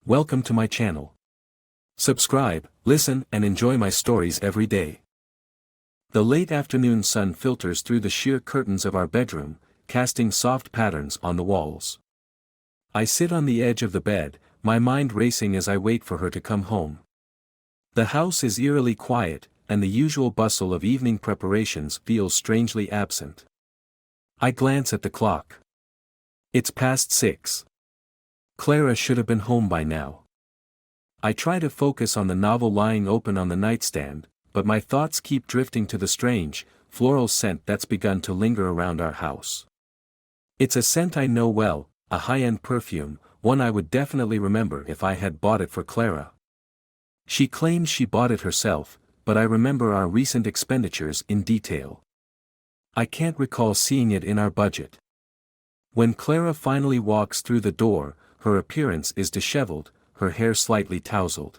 Welcome to my channel. Subscribe, listen, and enjoy my stories every day. The late afternoon sun filters through the sheer curtains of our bedroom, casting soft patterns on the walls. I sit on the edge of the bed, my mind racing as I wait for her to come home. The house is eerily quiet, and the usual bustle of evening preparations feels strangely absent. I glance at the clock. It's past 6. Clara should have been home by now. I try to focus on the novel lying open on the nightstand, but my thoughts keep drifting to the strange, floral scent that's begun to linger around our house. It's a scent I know well, a high-end perfume, one I would definitely remember if I had bought it for Clara. She claims she bought it herself, but I remember our recent expenditures in detail. I can't recall seeing it in our budget. When Clara finally walks through the door, her appearance is disheveled, her hair slightly tousled.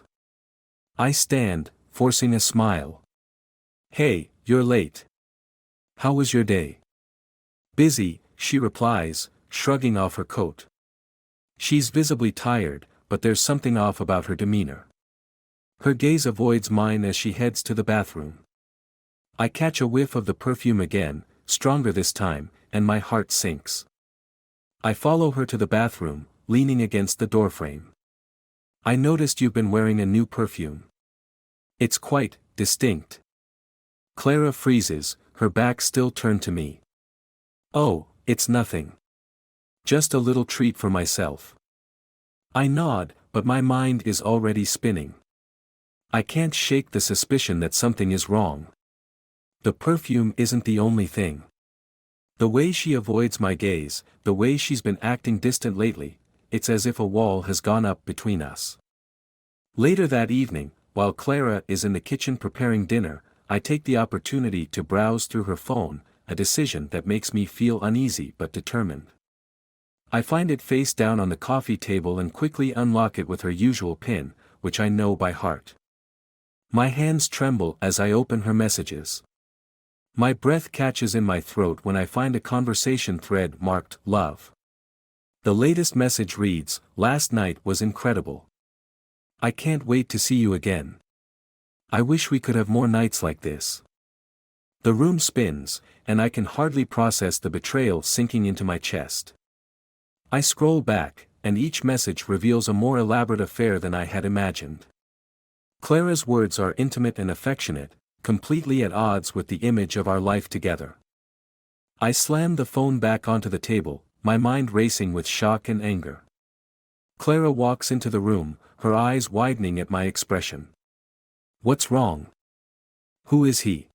I stand, forcing a smile. "Hey, you're late. How was your day?" "Busy," she replies, shrugging off her coat. She's visibly tired, but there's something off about her demeanor. Her gaze avoids mine as she heads to the bathroom. I catch a whiff of the perfume again, stronger this time, and my heart sinks. I follow her to the bathroom, leaning against the doorframe. "I noticed you've been wearing a new perfume. It's quite distinct." Clara freezes, her back still turned to me. "Oh, it's nothing. Just a little treat for myself." I nod, but my mind is already spinning. I can't shake the suspicion that something is wrong. The perfume isn't the only thing. The way she avoids my gaze, the way she's been acting distant lately, it's as if a wall has gone up between us. Later that evening, while Clara is in the kitchen preparing dinner, I take the opportunity to browse through her phone, a decision that makes me feel uneasy but determined. I find it face down on the coffee table and quickly unlock it with her usual PIN, which I know by heart. My hands tremble as I open her messages. My breath catches in my throat when I find a conversation thread marked "Love." The latest message reads, "Last night was incredible. I can't wait to see you again. I wish we could have more nights like this." The room spins, and I can hardly process the betrayal sinking into my chest. I scroll back, and each message reveals a more elaborate affair than I had imagined. Clara's words are intimate and affectionate, completely at odds with the image of our life together. I slam the phone back onto the table, my mind racing with shock and anger. Clara walks into the room, her eyes widening at my expression. "What's wrong? Who is he?"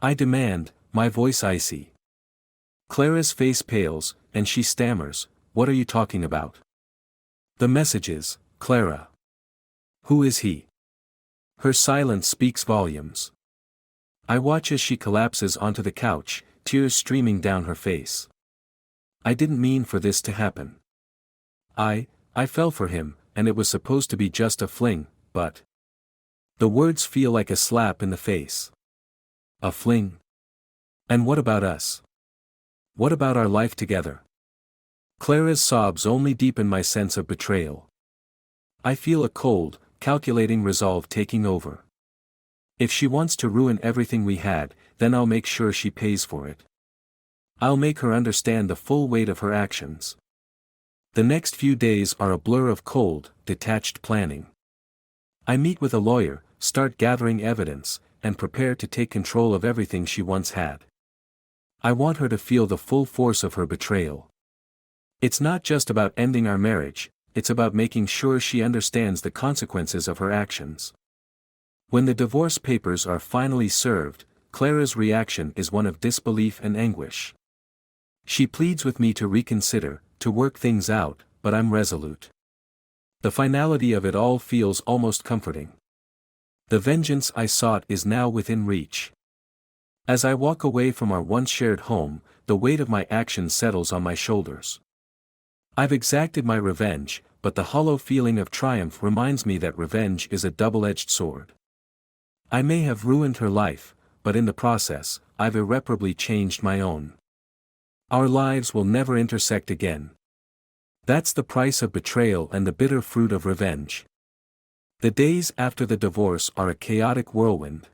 I demand, my voice icy. Clara's face pales, and she stammers, "What are you talking about?" "The messages, Clara. Who is he?" Her silence speaks volumes. I watch as she collapses onto the couch, tears streaming down her face. "I didn't mean for this to happen. I fell for him, and it was supposed to be just a fling, but..." The words feel like a slap in the face. A fling? And what about us? What about our life together? Clara's sobs only deepen my sense of betrayal. I feel a cold, calculating resolve taking over. If she wants to ruin everything we had, then I'll make sure she pays for it. I'll make her understand the full weight of her actions. The next few days are a blur of cold, detached planning. I meet with a lawyer, start gathering evidence, and prepare to take control of everything she once had. I want her to feel the full force of her betrayal. It's not just about ending our marriage, it's about making sure she understands the consequences of her actions. When the divorce papers are finally served, Clara's reaction is one of disbelief and anguish. She pleads with me to reconsider, to work things out, but I'm resolute. The finality of it all feels almost comforting. The vengeance I sought is now within reach. As I walk away from our once shared home, the weight of my actions settles on my shoulders. I've exacted my revenge, but the hollow feeling of triumph reminds me that revenge is a double-edged sword. I may have ruined her life, but in the process, I've irreparably changed my own. Our lives will never intersect again. That's the price of betrayal and the bitter fruit of revenge. The days after the divorce are a chaotic whirlwind.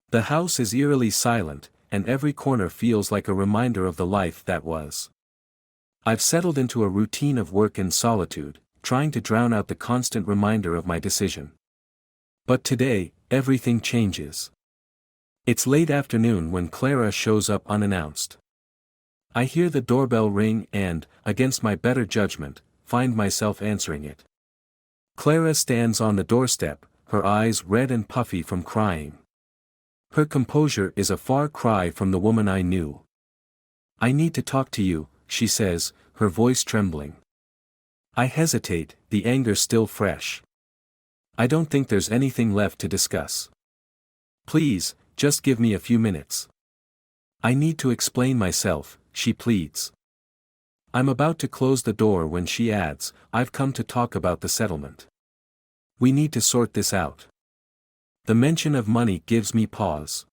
The house is eerily silent, and every corner feels like a reminder of the life that was. I've settled into a routine of work and solitude, trying to drown out the constant reminder of my decision. But today, everything changes. It's late afternoon when Clara shows up unannounced. I hear the doorbell ring and, against my better judgment, find myself answering it. Clara stands on the doorstep, her eyes red and puffy from crying. Her composure is a far cry from the woman I knew. "I need to talk to you," she says, her voice trembling. I hesitate, the anger still fresh. "I don't think there's anything left to discuss. Please, just give me a few minutes. I need to explain myself," she pleads. I'm about to close the door when she adds, "I've come to talk about the settlement. We need to sort this out." The mention of money gives me pause.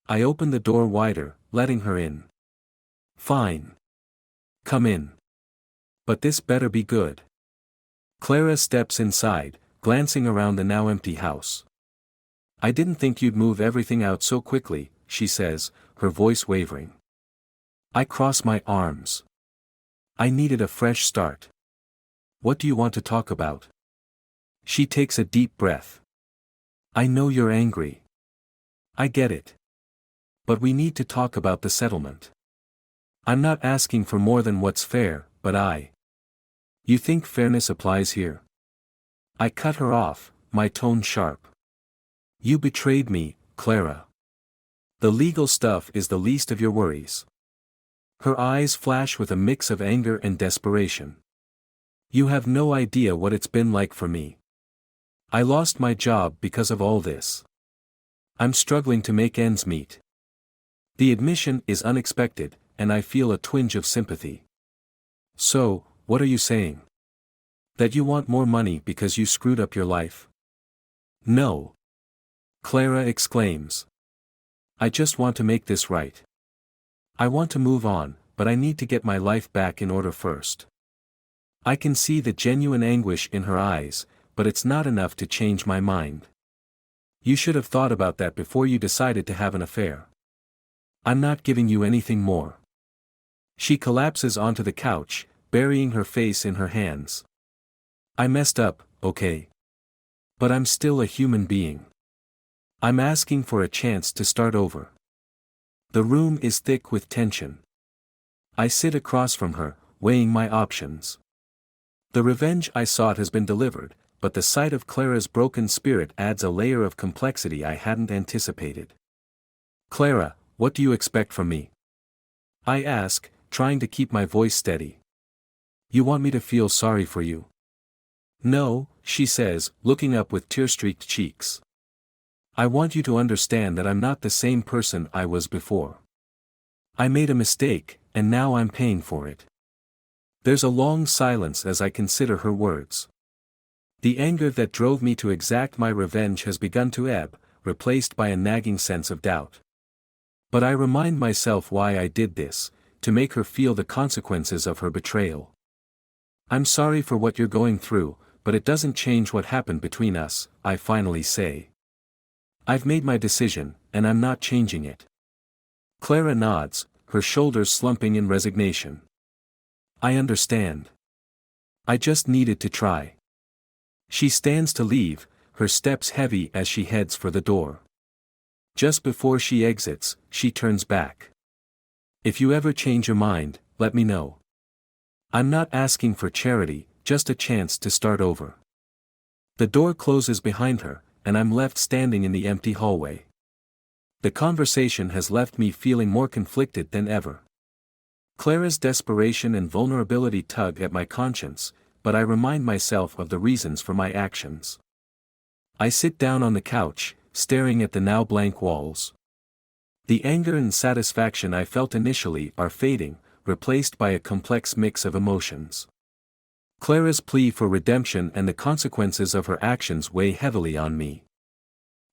I open the door wider, letting her in. "Fine. Come in. But this better be good." Clara steps inside, glancing around the now empty house. "I didn't think you'd move everything out so quickly," she says, her voice wavering. I cross my arms. I needed a fresh start. "What do you want to talk about?" She takes a deep breath. "I know you're angry. I get it. But we need to talk about the settlement. I'm not asking for more than what's fair, but You think fairness applies here?" I cut her off, my tone sharp. "You betrayed me, Clara. The legal stuff is the least of your worries." Her eyes flash with a mix of anger and desperation. "You have no idea what it's been like for me. I lost my job because of all this. I'm struggling to make ends meet." The admission is unexpected, and I feel a twinge of sympathy. "So, what are you saying? That you want more money because you screwed up your life?" "No," Clara exclaims. "I just want to make this right. I want to move on, but I need to get my life back in order first." I can see the genuine anguish in her eyes, but it's not enough to change my mind. "You should have thought about that before you decided to have an affair. I'm not giving you anything more." She collapses onto the couch, burying her face in her hands. "I messed up, okay. But I'm still a human being. I'm asking for a chance to start over." The room is thick with tension. I sit across from her, weighing my options. The revenge I sought has been delivered, but the sight of Clara's broken spirit adds a layer of complexity I hadn't anticipated. "Clara, what do you expect from me?" I ask, trying to keep my voice steady. "You want me to feel sorry for you?" "No," she says, looking up with tear-streaked cheeks. "I want you to understand that I'm not the same person I was before. I made a mistake, and now I'm paying for it." There's a long silence as I consider her words. The anger that drove me to exact my revenge has begun to ebb, replaced by a nagging sense of doubt. But I remind myself why I did this, to make her feel the consequences of her betrayal. "I'm sorry for what you're going through, but it doesn't change what happened between us," I finally say. "I've made my decision, and I'm not changing it." Clara nods, her shoulders slumping in resignation. "I understand. I just needed to try." She stands to leave, her steps heavy as she heads for the door. Just before she exits, she turns back. "If you ever change your mind, let me know. I'm not asking for charity, just a chance to start over." The door closes behind her, and I'm left standing in the empty hallway. The conversation has left me feeling more conflicted than ever. Clara's desperation and vulnerability tug at my conscience, but I remind myself of the reasons for my actions. I sit down on the couch, staring at the now blank walls. The anger and satisfaction I felt initially are fading, replaced by a complex mix of emotions. Clara's plea for redemption and the consequences of her actions weigh heavily on me.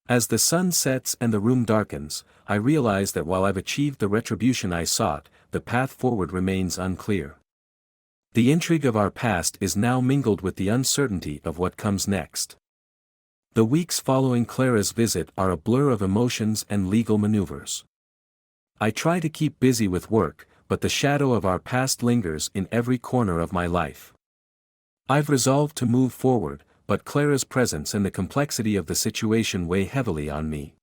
As the sun sets and the room darkens, I realize that while I've achieved the retribution I sought, the path forward remains unclear. The intrigue of our past is now mingled with the uncertainty of what comes next. The weeks following Clara's visit are a blur of emotions and legal maneuvers. I try to keep busy with work, but the shadow of our past lingers in every corner of my life. I've resolved to move forward, but Clara's presence and the complexity of the situation weigh heavily on me.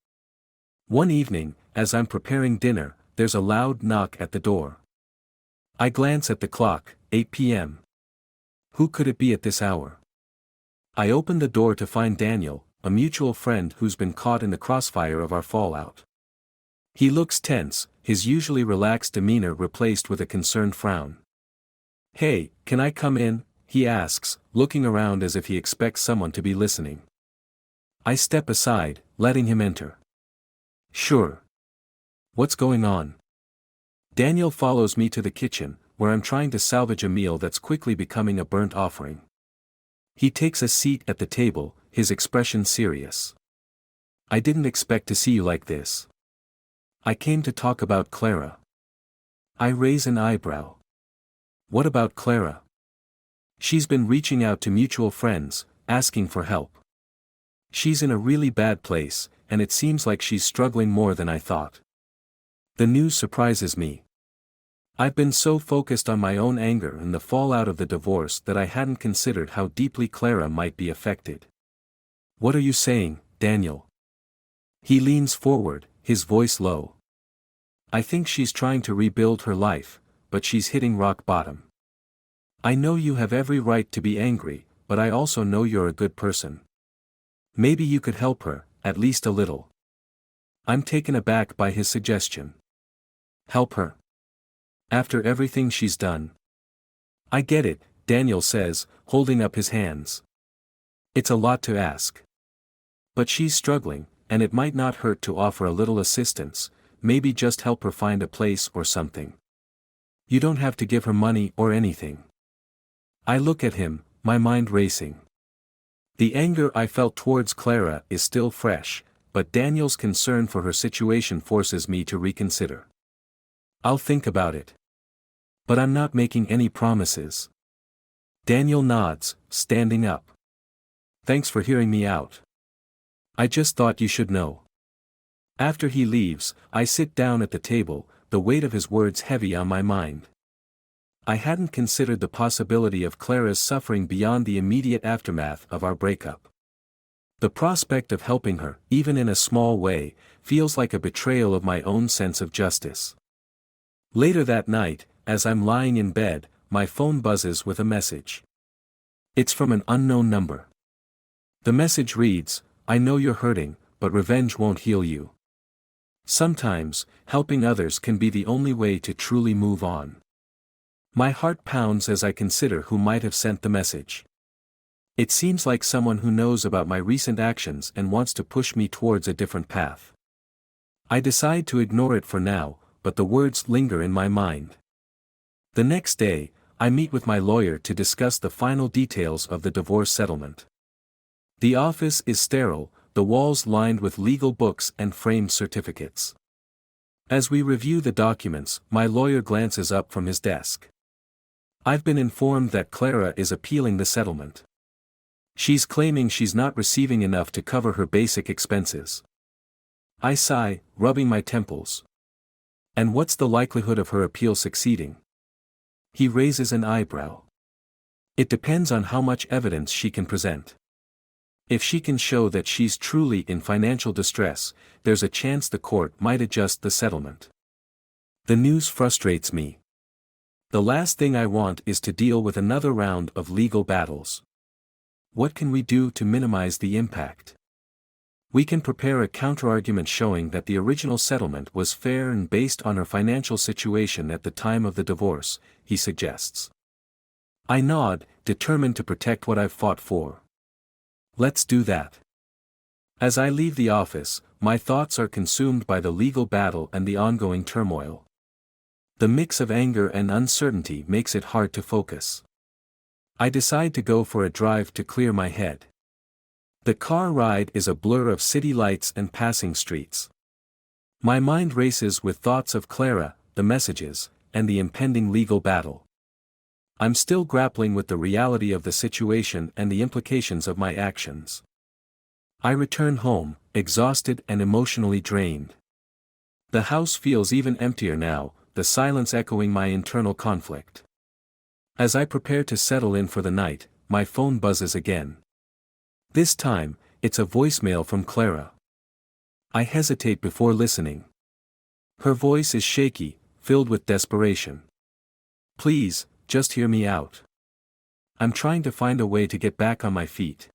One evening, as I'm preparing dinner, there's a loud knock at the door. I glance at the clock, 8 p.m. Who could it be at this hour? I open the door to find Daniel, a mutual friend who's been caught in the crossfire of our fallout. He looks tense, his usually relaxed demeanor replaced with a concerned frown. "Hey, can I come in?" he asks, looking around as if he expects someone to be listening. I step aside, letting him enter. "Sure. What's going on?" Daniel follows me to the kitchen, where I'm trying to salvage a meal that's quickly becoming a burnt offering. He takes a seat at the table, his expression serious. "I didn't expect to see you like this." "I came to talk about Clara." I raise an eyebrow. "What about Clara?" "She's been reaching out to mutual friends, asking for help. She's in a really bad place, and it seems like she's struggling more than I thought." The news surprises me. I've been so focused on my own anger and the fallout of the divorce that I hadn't considered how deeply Clara might be affected. "What are you saying, Daniel?" He leans forward, his voice low. "I think she's trying to rebuild her life, but she's hitting rock bottom. I know you have every right to be angry, but I also know you're a good person. Maybe you could help her, at least a little." I'm taken aback by his suggestion. Help her? After everything she's done? "I get it," Daniel says, holding up his hands. "It's a lot to ask. But she's struggling, and it might not hurt to offer a little assistance, maybe just help her find a place or something. You don't have to give her money or anything." I look at him, my mind racing. The anger I felt towards Clara is still fresh, but Daniel's concern for her situation forces me to reconsider. "I'll think about it. But I'm not making any promises." Daniel nods, standing up. "Thanks for hearing me out. I just thought you should know." After he leaves, I sit down at the table, the weight of his words heavy on my mind. I hadn't considered the possibility of Clara's suffering beyond the immediate aftermath of our breakup. The prospect of helping her, even in a small way, feels like a betrayal of my own sense of justice. Later that night, as I'm lying in bed, my phone buzzes with a message. It's from an unknown number. The message reads, "I know you're hurting, but revenge won't heal you. Sometimes, helping others can be the only way to truly move on." My heart pounds as I consider who might have sent the message. It seems like someone who knows about my recent actions and wants to push me towards a different path. I decide to ignore it for now, but the words linger in my mind. The next day, I meet with my lawyer to discuss the final details of the divorce settlement. The office is sterile, the walls lined with legal books and framed certificates. As we review the documents, my lawyer glances up from his desk. "I've been informed that Clara is appealing the settlement. She's claiming she's not receiving enough to cover her basic expenses." I sigh, rubbing my temples. "And what's the likelihood of her appeal succeeding?" He raises an eyebrow. "It depends on how much evidence she can present. If she can show that she's truly in financial distress, there's a chance the court might adjust the settlement." The news frustrates me. The last thing I want is to deal with another round of legal battles. What can we do to minimize the impact? We can prepare a counterargument showing that the original settlement was fair and based on her financial situation at the time of the divorce, he suggests. I nod, determined to protect what I've fought for. Let's do that. As I leave the office, my thoughts are consumed by the legal battle and the ongoing turmoil. The mix of anger and uncertainty makes it hard to focus. I decide to go for a drive to clear my head. The car ride is a blur of city lights and passing streets. My mind races with thoughts of Clara, the messages, and the impending legal battle. I'm still grappling with the reality of the situation and the implications of my actions. I return home, exhausted and emotionally drained. The house feels even emptier now, the silence echoing my internal conflict. As I prepare to settle in for the night, my phone buzzes again. This time, it's a voicemail from Clara. I hesitate before listening. Her voice is shaky, filled with desperation. Please, just hear me out. I'm trying to find a way to get back on my feet.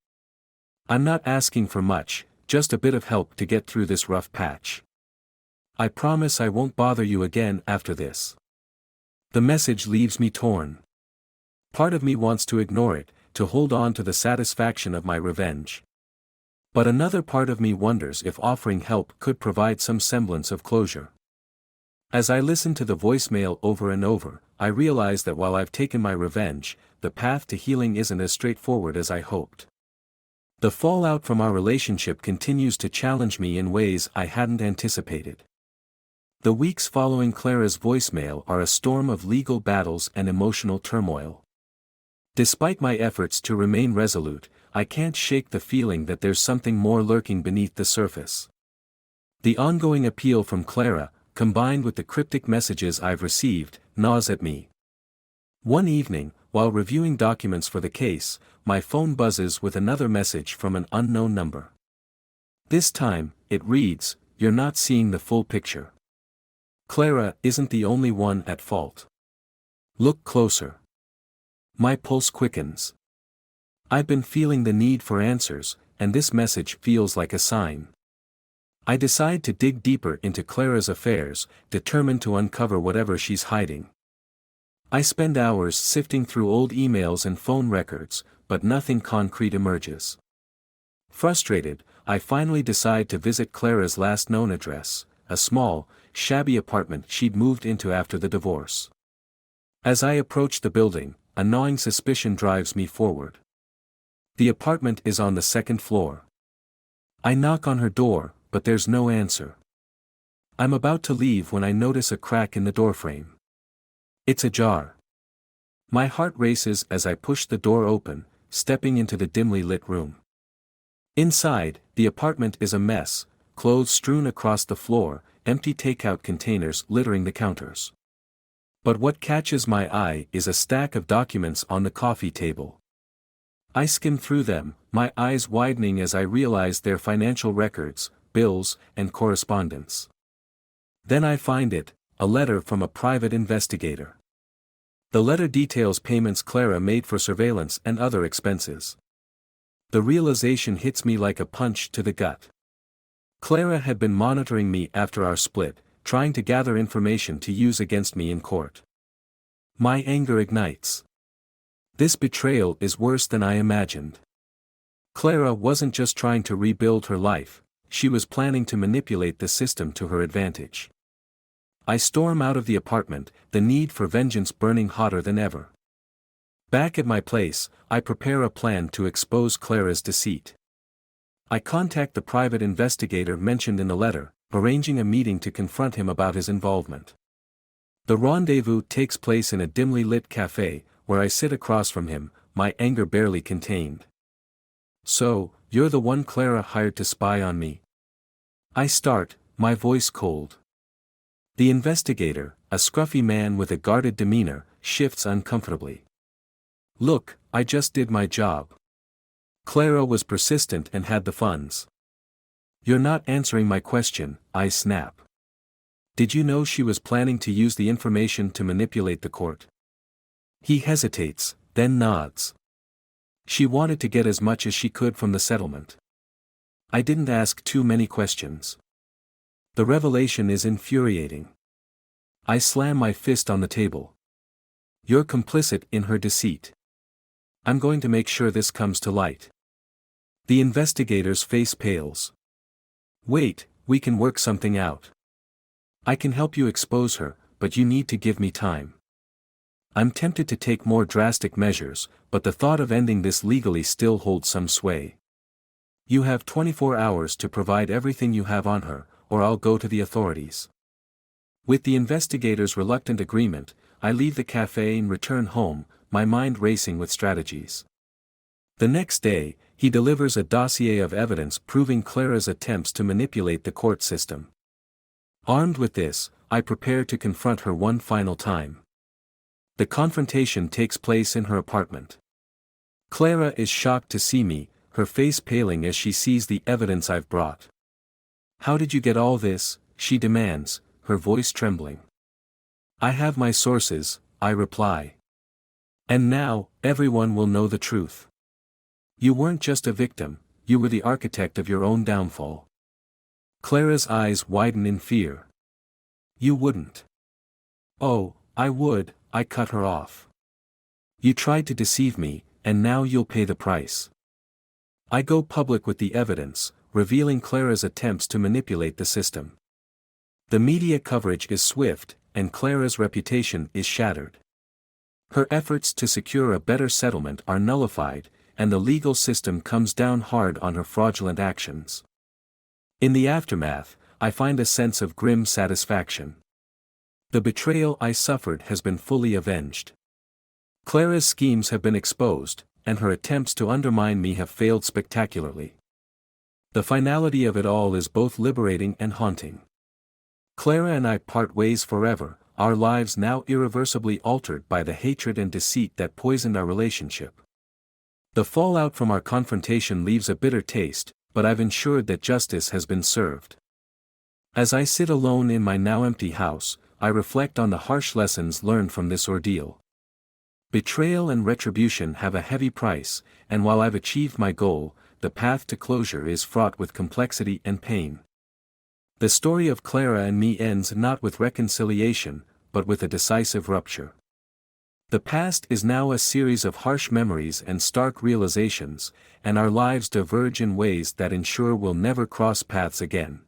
I'm not asking for much, just a bit of help to get through this rough patch. I promise I won't bother you again after this. The message leaves me torn. Part of me wants to ignore it, to hold on to the satisfaction of my revenge. But another part of me wonders if offering help could provide some semblance of closure. As I listen to the voicemail over and over, I realize that while I've taken my revenge, the path to healing isn't as straightforward as I hoped. The fallout from our relationship continues to challenge me in ways I hadn't anticipated. The weeks following Clara's voicemail are a storm of legal battles and emotional turmoil. Despite my efforts to remain resolute, I can't shake the feeling that there's something more lurking beneath the surface. The ongoing appeal from Clara, combined with the cryptic messages I've received, gnaws at me. One evening, while reviewing documents for the case, my phone buzzes with another message from an unknown number. This time, it reads, "You're not seeing the full picture. Clara isn't the only one at fault. Look closer." My pulse quickens. I've been feeling the need for answers, and this message feels like a sign. I decide to dig deeper into Clara's affairs, determined to uncover whatever she's hiding. I spend hours sifting through old emails and phone records, but nothing concrete emerges. Frustrated, I finally decide to visit Clara's last known address, a small, shabby apartment she'd moved into after the divorce. As I approach the building, a gnawing suspicion drives me forward. The apartment is on the second floor. I knock on her door, but there's no answer. I'm about to leave when I notice a crack in the doorframe. It's ajar. My heart races as I push the door open, stepping into the dimly lit room. Inside, the apartment is a mess, clothes strewn across the floor, empty takeout containers littering the counters. But what catches my eye is a stack of documents on the coffee table. I skim through them, my eyes widening as I realize they're financial records, bills, and correspondence. Then I find it, a letter from a private investigator. The letter details payments Clara made for surveillance and other expenses. The realization hits me like a punch to the gut. Clara had been monitoring me after our split, trying to gather information to use against me in court. My anger ignites. This betrayal is worse than I imagined. Clara wasn't just trying to rebuild her life, she was planning to manipulate the system to her advantage. I storm out of the apartment, the need for vengeance burning hotter than ever. Back at my place, I prepare a plan to expose Clara's deceit. I contact the private investigator mentioned in the letter, arranging a meeting to confront him about his involvement. The rendezvous takes place in a dimly lit cafe, where I sit across from him, my anger barely contained. "So, you're the one Clara hired to spy on me?" I start, my voice cold. The investigator, a scruffy man with a guarded demeanor, shifts uncomfortably. "Look, I just did my job. Clara was persistent and had the funds." "You're not answering my question," I snap. "Did you know she was planning to use the information to manipulate the court?" He hesitates, then nods. "She wanted to get as much as she could from the settlement." I didn't ask too many questions. The revelation is infuriating. I slam my fist on the table. "You're complicit in her deceit. I'm going to make sure this comes to light." The investigator's face pales. "Wait, we can work something out. I can help you expose her, but you need to give me time." I'm tempted to take more drastic measures, but the thought of ending this legally still holds some sway. "You have 24 hours to provide everything you have on her, or I'll go to the authorities." With the investigator's reluctant agreement, I leave the cafe and return home, my mind racing with strategies. The next day, he delivers a dossier of evidence proving Clara's attempts to manipulate the court system. Armed with this, I prepare to confront her one final time. The confrontation takes place in her apartment. Clara is shocked to see me, her face paling as she sees the evidence I've brought. "How did you get all this?" she demands, her voice trembling. "I have my sources," I reply. "And now, everyone will know the truth. You weren't just a victim, you were the architect of your own downfall." Clara's eyes widen in fear. "You wouldn't." "Oh, I would," I cut her off. "You tried to deceive me, and now you'll pay the price." I go public with the evidence, revealing Clara's attempts to manipulate the system. The media coverage is swift, and Clara's reputation is shattered. Her efforts to secure a better settlement are nullified, and the legal system comes down hard on her fraudulent actions. In the aftermath, I find a sense of grim satisfaction. The betrayal I suffered has been fully avenged. Clara's schemes have been exposed, and her attempts to undermine me have failed spectacularly. The finality of it all is both liberating and haunting. Clara and I part ways forever, our lives now irreversibly altered by the hatred and deceit that poisoned our relationship. The fallout from our confrontation leaves a bitter taste, but I've ensured that justice has been served. As I sit alone in my now empty house, I reflect on the harsh lessons learned from this ordeal. Betrayal and retribution have a heavy price, and while I've achieved my goal, the path to closure is fraught with complexity and pain. The story of Clara and me ends not with reconciliation, but with a decisive rupture. The past is now a series of harsh memories and stark realizations, and our lives diverge in ways that ensure we'll never cross paths again.